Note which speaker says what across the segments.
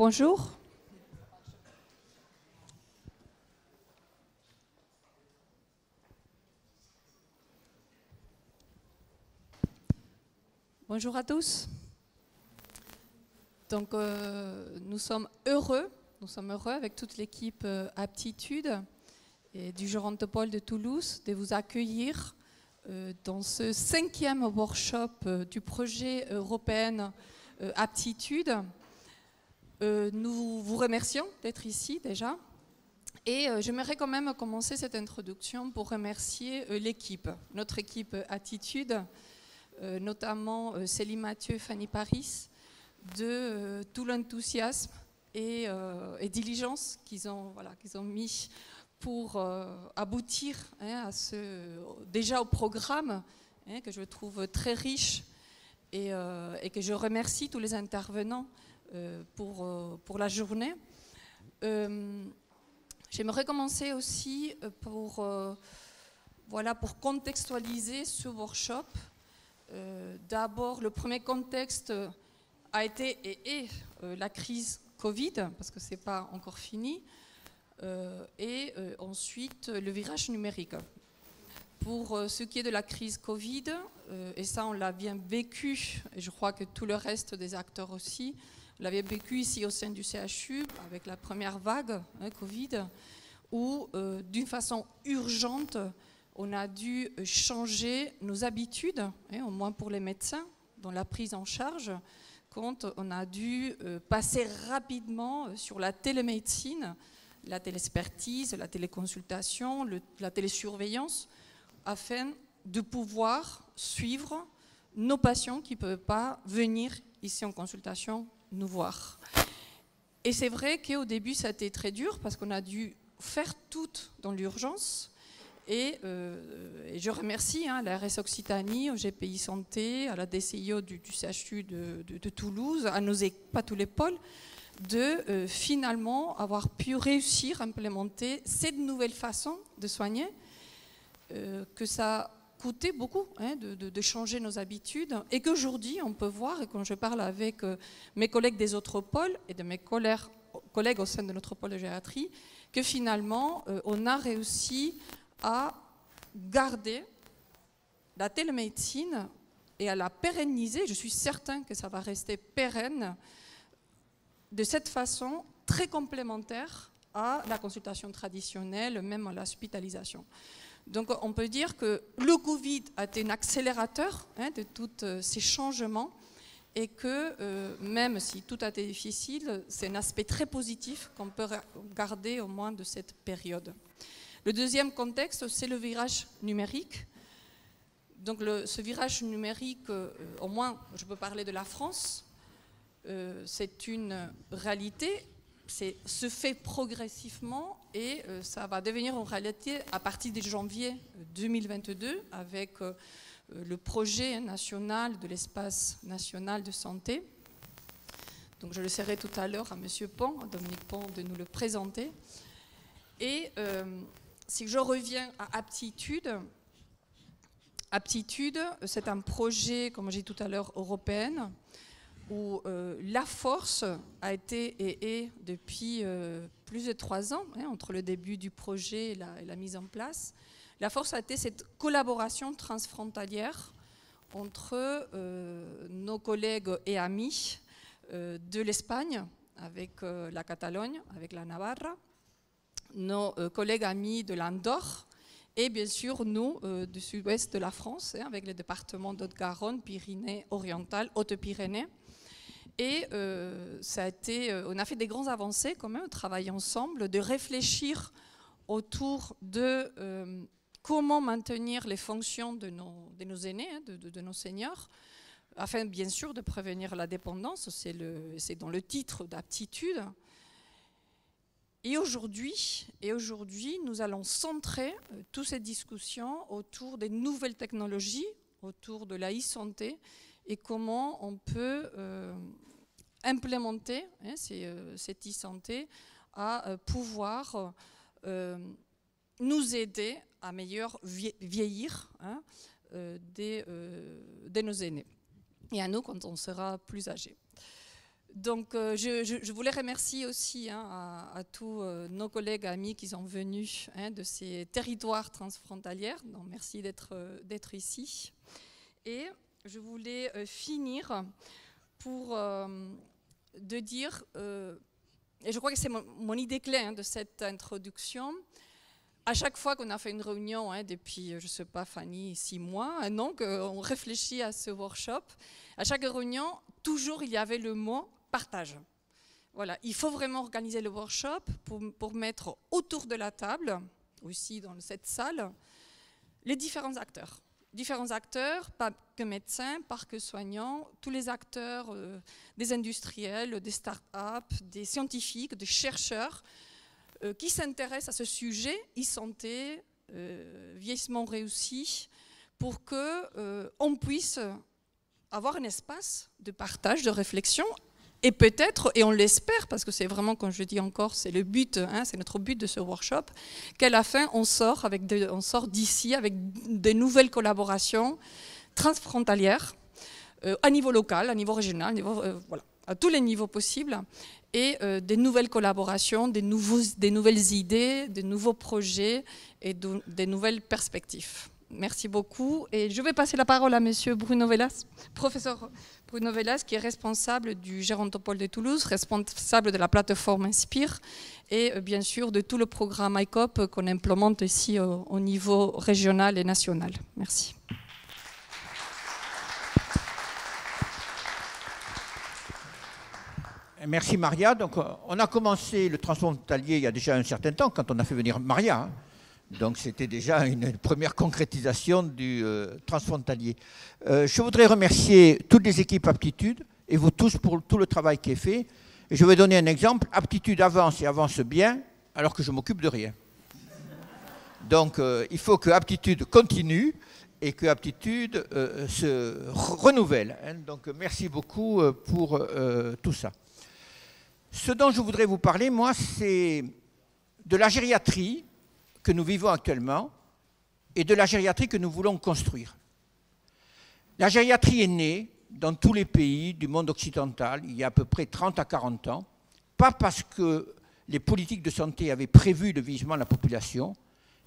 Speaker 1: Bonjour. Bonjour à tous. Donc, nous sommes heureux avec toute l'équipe Aptitude et du Gérontopole de Toulouse de vous accueillir dans ce 5e workshop du projet européen Aptitude. Nous vous remercions d'être ici déjà. Et j'aimerais quand même commencer cette introduction pour remercier l'équipe, notre équipe Attitude, notamment Céline Mathieu, Fanny Paris, de tout l'enthousiasme et diligence qu'ils ont mis pour aboutir déjà au programme que je trouve très riche et que je remercie tous les intervenants pour la journée. J'aimerais commencer aussi pour contextualiser ce workshop. D'abord, le premier contexte a été et est la crise Covid, parce que ce n'est pas encore fini, et ensuite le virage numérique. Pour ce qui est de la crise Covid, et ça on l'a bien vécu, et je crois que tout le reste des acteurs aussi, on l'avait vécu ici au sein du CHU avec la première vague Covid, où d'une façon urgente, on a dû changer nos habitudes, au moins pour les médecins, dans la prise en charge, quand on a dû passer rapidement sur la télémédecine, la téléspertise, la téléconsultation, la télésurveillance, afin de pouvoir suivre nos patients qui ne peuvent pas venir ici en consultation nous voir. Et c'est vrai qu'au début, ça a été très dur parce qu'on a dû faire tout dans l'urgence. Et je remercie la RS Occitanie, au GPI Santé, à la DCIO du CHU de Toulouse, à nos pas tous les pôles, de finalement avoir pu réussir à implémenter cette nouvelle façon de soigner, que ça coûtait beaucoup de changer nos habitudes, et qu'aujourd'hui on peut voir, et quand je parle avec mes collègues des autres pôles et de mes collègues au sein de notre pôle de gériatrie, que finalement on a réussi à garder la télémédecine et à la pérenniser. Je suis certain que ça va rester pérenne de cette façon très complémentaire à la consultation traditionnelle, même à l'hospitalisation. Donc on peut dire que le Covid a été un accélérateur de tous ces changements, et que même si tout a été difficile, c'est un aspect très positif qu'on peut garder au moins de cette période. Le deuxième contexte, c'est le virage numérique. Donc ce virage numérique, au moins je peux parler de la France, c'est une réalité, se fait progressivement, et ça va devenir une réalité à partir de janvier 2022 avec le projet national de l'espace national de santé. Donc je laisserai tout à l'heure à M. Pont, à Dominique Pont, de nous le présenter. Et si je reviens à Aptitude, c'est un projet, comme j'ai dit tout à l'heure, européen, où la force a été et est depuis plus de 3 ans, entre le début du projet et la mise en place. La force a été cette collaboration transfrontalière entre nos collègues et amis de l'Espagne, avec la Catalogne, avec la Navarra, nos collègues amis de l'Andorre, et bien sûr nous du sud-ouest de la France, avec les départements d'Haute-Garonne, Pyrénées-Orientales, Hautes-Pyrénées. Et on a fait des grandes avancées quand même, travailler ensemble, de réfléchir autour de comment maintenir les fonctions de nos aînés, de nos seniors, afin bien sûr de prévenir la dépendance, c'est dans le titre d'Aptitude. Et aujourd'hui, nous allons centrer toutes ces discussions autour des nouvelles technologies, autour de la e-santé, et comment on peut implémenter cette e-santé à pouvoir nous aider à mieux vieillir de nos aînés, et à nous quand on sera plus âgés. Donc, je voulais remercier aussi à tous nos collègues, amis qui sont venus de ces territoires transfrontaliers. Donc, merci d'être ici. Et je voulais finir pour de dire, et je crois que c'est mon idée clé de cette introduction, à chaque fois qu'on a fait une réunion, depuis, je ne sais pas, Fanny, 6 mois, un an, qu'on réfléchit à ce workshop, à chaque réunion, toujours il y avait le mot partage. Voilà, il faut vraiment organiser le workshop pour mettre autour de la table, aussi dans cette salle, les différents acteurs. Différents acteurs, pas que médecins, pas que soignants, tous les acteurs, des industriels, des start-up, des scientifiques, des chercheurs, qui s'intéressent à ce sujet, e-santé, vieillissement réussi, pour qu'on puisse avoir un espace de partage, de réflexion, et peut-être, et on l'espère, parce que c'est vraiment, comme je dis encore, c'est le but, c'est notre but de ce workshop, qu'à la fin, on sort d'ici avec de nouvelles collaborations transfrontalières, à niveau local, à niveau régional, voilà, à tous les niveaux possibles, et des nouvelles collaborations, des nouvelles idées, des nouveaux projets et des nouvelles perspectives. Merci beaucoup. Et je vais passer la parole à monsieur Bruno Velas, professeur Bruno Velas, qui est responsable du Gérontopole de Toulouse, responsable de la plateforme Inspire et bien sûr de tout le programme ICOP qu'on implémente ici au niveau régional et national. Merci.
Speaker 2: Merci Maria. Donc, on a commencé le transfrontalier il y a déjà un certain temps, quand on a fait venir Maria. Donc c'était déjà une première concrétisation du transfrontalier. Je voudrais remercier toutes les équipes Aptitude et vous tous pour tout le travail qui est fait. Et je vais donner un exemple. Aptitude avance et avance bien alors que je m'occupe de rien. Donc il faut que Aptitude continue et que Aptitude se renouvelle. Donc merci beaucoup pour tout ça. Ce dont je voudrais vous parler, moi, c'est de la gériatrie que nous vivons actuellement et de la gériatrie que nous voulons construire. La gériatrie est née dans tous les pays du monde occidental il y a à peu près 30 à 40 ans, pas parce que les politiques de santé avaient prévu le vieillissement de la population,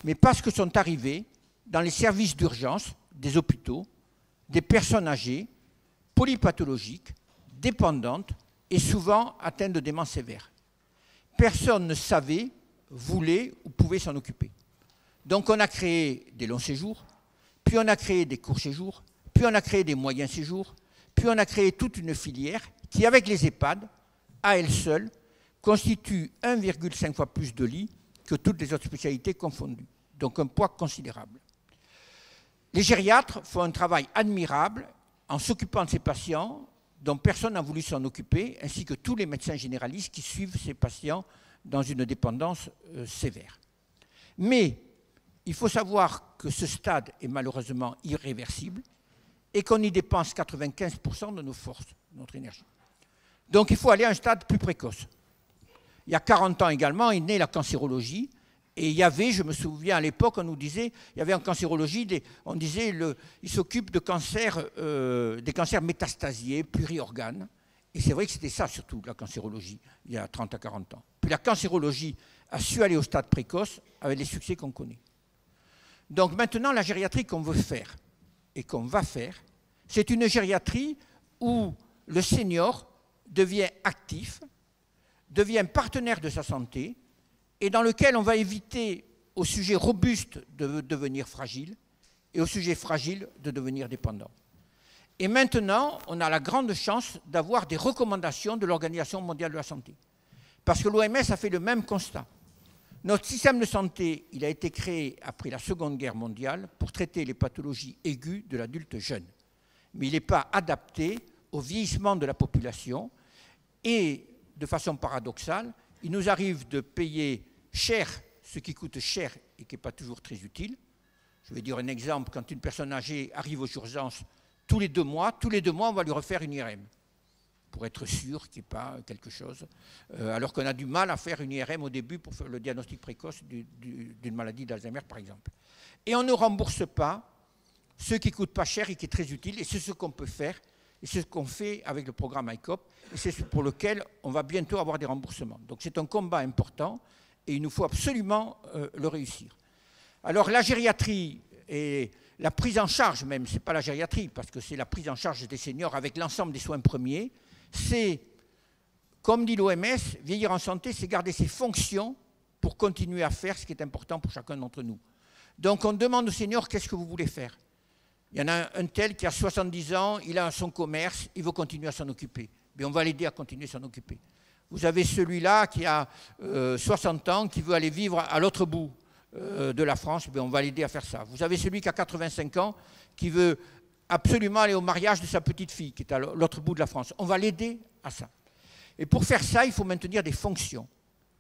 Speaker 2: mais parce que sont arrivés dans les services d'urgence des hôpitaux des personnes âgées, polypathologiques, dépendantes et souvent atteintes de démence sévère. Personne ne savait, voulait ou pouvait s'en occuper. Donc on a créé des longs séjours, puis on a créé des courts séjours, puis on a créé des moyens séjours, puis on a créé toute une filière qui, avec les EHPAD, à elle seule, constitue 1,5 fois plus de lits que toutes les autres spécialités confondues. Donc un poids considérable. Les gériatres font un travail admirable en s'occupant de ces patients dont personne n'a voulu s'en occuper, ainsi que tous les médecins généralistes qui suivent ces patients dans une dépendance sévère. Mais il faut savoir que ce stade est malheureusement irréversible et qu'on y dépense 95% de nos forces, de notre énergie. Donc il faut aller à un stade plus précoce. Il y a 40 ans également est née la cancérologie. Et il y avait, je me souviens à l'époque, on nous disait, il y avait en cancérologie, on disait, il s'occupe de des cancers métastasiés, pluriorganes. Et c'est vrai que c'était ça surtout, la cancérologie, il y a 30 à 40 ans. Puis la cancérologie a su aller au stade précoce avec les succès qu'on connaît. Donc maintenant, la gériatrie qu'on veut faire et qu'on va faire, c'est une gériatrie où le senior devient actif, devient partenaire de sa santé, et dans lequel on va éviter aux sujets robustes de devenir fragiles et aux sujets fragiles de devenir dépendants. Et maintenant, on a la grande chance d'avoir des recommandations de l'Organisation mondiale de la santé. Parce que l'OMS a fait le même constat. Notre système de santé, il a été créé après la Seconde Guerre mondiale pour traiter les pathologies aiguës de l'adulte jeune. Mais il n'est pas adapté au vieillissement de la population et, de façon paradoxale, il nous arrive de payer cher ce qui coûte cher et qui n'est pas toujours très utile. Je vais dire un exemple, quand une personne âgée arrive aux urgences tous les 2 mois, on va lui refaire une IRM pour être sûr qu'il n'y ait pas quelque chose, alors qu'on a du mal à faire une IRM au début pour faire le diagnostic précoce d'une maladie d'Alzheimer, par exemple. Et on ne rembourse pas ce qui ne coûte pas cher et qui est très utile, et c'est ce qu'on peut faire Et c'est ce qu'on fait avec le programme ICOP, et c'est ce pour lequel on va bientôt avoir des remboursements. Donc c'est un combat important, et il nous faut absolument le réussir. Alors la gériatrie et la prise en charge même, ce n'est pas la gériatrie, parce que c'est la prise en charge des seniors avec l'ensemble des soins premiers, c'est, comme dit l'OMS, vieillir en santé, c'est garder ses fonctions pour continuer à faire ce qui est important pour chacun d'entre nous. Donc on demande aux seniors, qu'est-ce que vous voulez faire? Il y en a un tel qui a 70 ans, il a son commerce, il veut continuer à s'en occuper. Mais on va l'aider à continuer à s'en occuper. Vous avez celui-là qui a 60 ans, qui veut aller vivre à l'autre bout de la France, mais on va l'aider à faire ça. Vous avez celui qui a 85 ans, qui veut absolument aller au mariage de sa petite fille, qui est à l'autre bout de la France. On va l'aider à ça. Et pour faire ça, il faut maintenir des fonctions.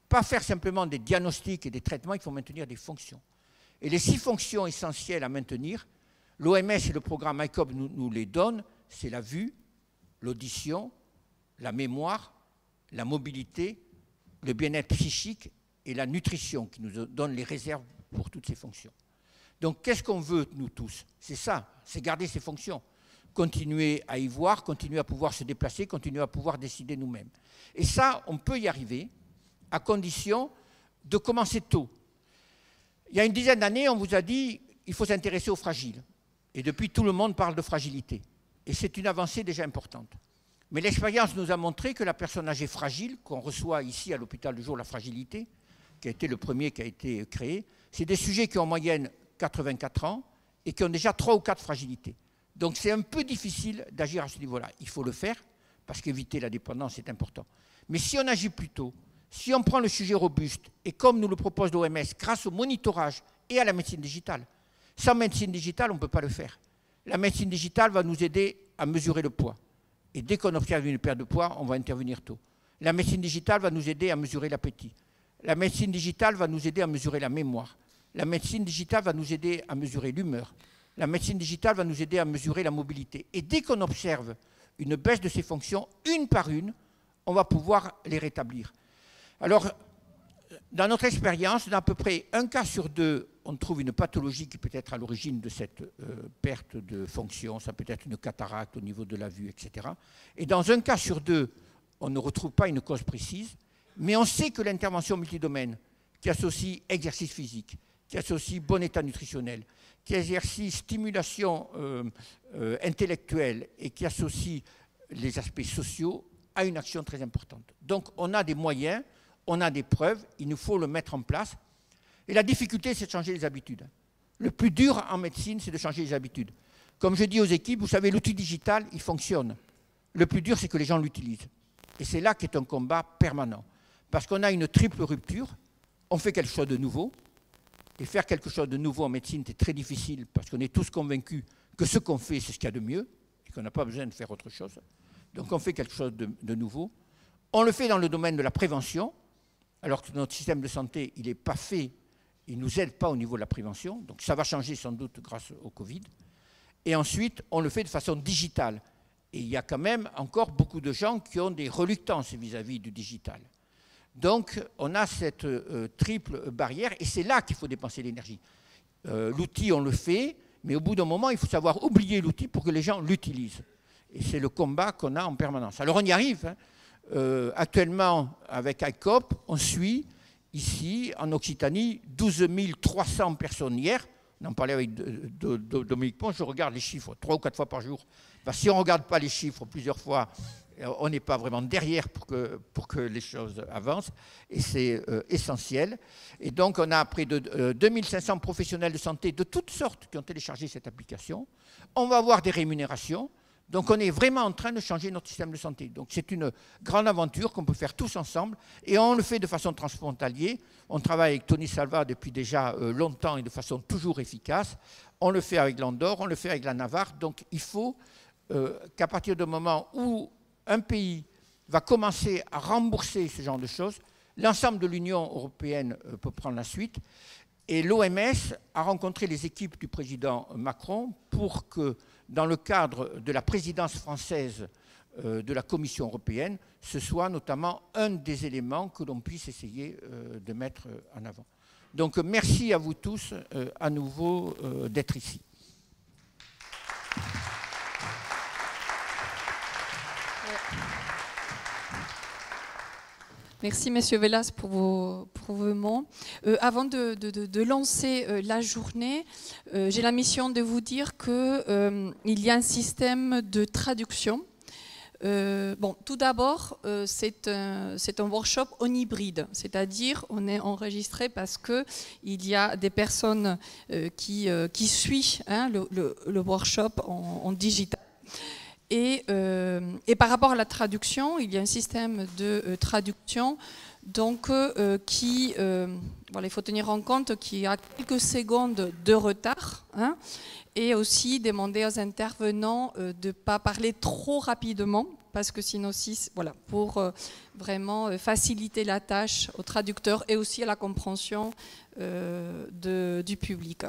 Speaker 2: Pas faire simplement des diagnostics et des traitements, il faut maintenir des fonctions. Et les 6 fonctions essentielles à maintenir, l'OMS et le programme ICOP nous les donnent, c'est la vue, l'audition, la mémoire, la mobilité, le bien-être psychique et la nutrition qui nous donnent les réserves pour toutes ces fonctions. Donc qu'est-ce qu'on veut, nous tous? C'est ça, c'est garder ces fonctions. Continuer à y voir, continuer à pouvoir se déplacer, continuer à pouvoir décider nous-mêmes. Et ça, on peut y arriver à condition de commencer tôt. Il y a une dizaine d'années, on vous a dit qu'il faut s'intéresser aux fragiles. Et depuis, tout le monde parle de fragilité. Et c'est une avancée déjà importante. Mais l'expérience nous a montré que la personne âgée fragile, qu'on reçoit ici à l'hôpital du jour, la fragilité, qui a été le premier qui a été créé, c'est des sujets qui ont en moyenne 84 ans et qui ont déjà 3 ou 4 fragilités. Donc c'est un peu difficile d'agir à ce niveau-là. Il faut le faire, parce qu'éviter la dépendance est important. Mais si on agit plus tôt, si on prend le sujet robuste, et comme nous le propose l'OMS, grâce au monitorage et à la médecine digitale, sans médecine digitale, on ne peut pas le faire. La médecine digitale va nous aider à mesurer le poids. Et dès qu'on observe une perte de poids, on va intervenir tôt. La médecine digitale va nous aider à mesurer l'appétit. La médecine digitale va nous aider à mesurer la mémoire. La médecine digitale va nous aider à mesurer l'humeur. La médecine digitale va nous aider à mesurer la mobilité. Et dès qu'on observe une baisse de ces fonctions, une par une, on va pouvoir les rétablir. Alors, dans notre expérience, dans à peu près 1 cas sur 2, on trouve une pathologie qui peut être à l'origine de cette perte de fonction. Ça peut être une cataracte au niveau de la vue, etc. Et dans 1 cas sur 2, on ne retrouve pas une cause précise, mais on sait que l'intervention multidomaine, qui associe exercice physique, qui associe bon état nutritionnel, qui associe stimulation intellectuelle et qui associe les aspects sociaux, a une action très importante. Donc on a des moyens, on a des preuves, il nous faut le mettre en place. Et la difficulté, c'est de changer les habitudes. Le plus dur en médecine, c'est de changer les habitudes. Comme je dis aux équipes, vous savez, l'outil digital, il fonctionne. Le plus dur, c'est que les gens l'utilisent. Et c'est là qu'est un combat permanent. Parce qu'on a une triple rupture, on fait quelque chose de nouveau, et faire quelque chose de nouveau en médecine, c'est très difficile, parce qu'on est tous convaincus que ce qu'on fait, c'est ce qu'il y a de mieux, et qu'on n'a pas besoin de faire autre chose. Donc on fait quelque chose de nouveau. On le fait dans le domaine de la prévention, alors que notre système de santé, il n'est pas fait, il ne nous aide pas au niveau de la prévention, donc ça va changer sans doute grâce au Covid. Et ensuite, on le fait de façon digitale. Et il y a quand même encore beaucoup de gens qui ont des reluctances vis-à-vis du digital. Donc, on a cette triple barrière, et c'est là qu'il faut dépenser l'énergie. L'outil, on le fait, mais au bout d'un moment, il faut savoir oublier l'outil pour que les gens l'utilisent. Et c'est le combat qu'on a en permanence. Alors, on y arrive. Hein. Actuellement, avec ICOP, on suit ici, en Occitanie, 12 300 personnes hier. On en parlait avec Dominique Pont, je regarde les chiffres 3 ou 4 fois par jour. Enfin, si on ne regarde pas les chiffres plusieurs fois, on n'est pas vraiment derrière pour que les choses avancent. Et c'est essentiel. Et donc, on a près de 2500 professionnels de santé de toutes sortes qui ont téléchargé cette application. On va avoir des rémunérations. Donc, on est vraiment en train de changer notre système de santé. Donc, c'est une grande aventure qu'on peut faire tous ensemble. Et on le fait de façon transfrontalière. On travaille avec Tony Salva depuis déjà longtemps et de façon toujours efficace. On le fait avec l'Andorre, on le fait avec la Navarre. Donc, il faut qu'à partir du moment où un pays va commencer à rembourser ce genre de choses, l'ensemble de l'Union européenne peut prendre la suite. Et l'OMS a rencontré les équipes du président Macron pour que, dans le cadre de la présidence française de la Commission européenne, ce soit notamment un des éléments que l'on puisse essayer de mettre en avant. Donc merci à vous tous à nouveau d'être ici.
Speaker 1: Merci, Monsieur Velas, pour vos mots. Avant de lancer la journée, j'ai la mission de vous dire qu'il y a un système de traduction. Bon, tout d'abord, c'est un workshop en hybride, c'est-à-dire on est enregistré parce qu'il y a des personnes qui suivent le workshop en digital. Et par rapport à la traduction, il y a un système de traduction donc, voilà, il faut tenir en compte qu'il y a quelques secondes de retard, hein, et aussi demander aux intervenants de ne pas parler trop rapidement, parce que sinon, voilà, pour vraiment faciliter la tâche aux traducteurs et aussi à la compréhension du public.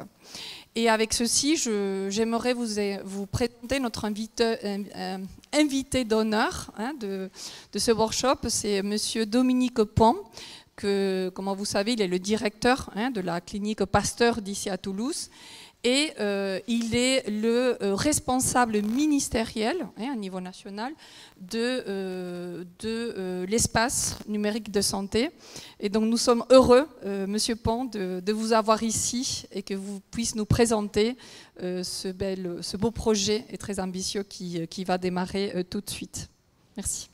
Speaker 1: Et avec ceci, j'aimerais vous présenter notre invité d'honneur, hein, de ce workshop. C'est Monsieur Dominique Pont, que, comme vous savez, il est le directeur, hein, de la clinique Pasteur d'ici à Toulouse. Et il est le responsable ministériel, hein, à niveau national de l'espace numérique de santé. Et donc nous sommes heureux, Monsieur Pont, de vous avoir ici et que vous puissiez nous présenter ce beau projet et très ambitieux qui va démarrer tout de suite. Merci.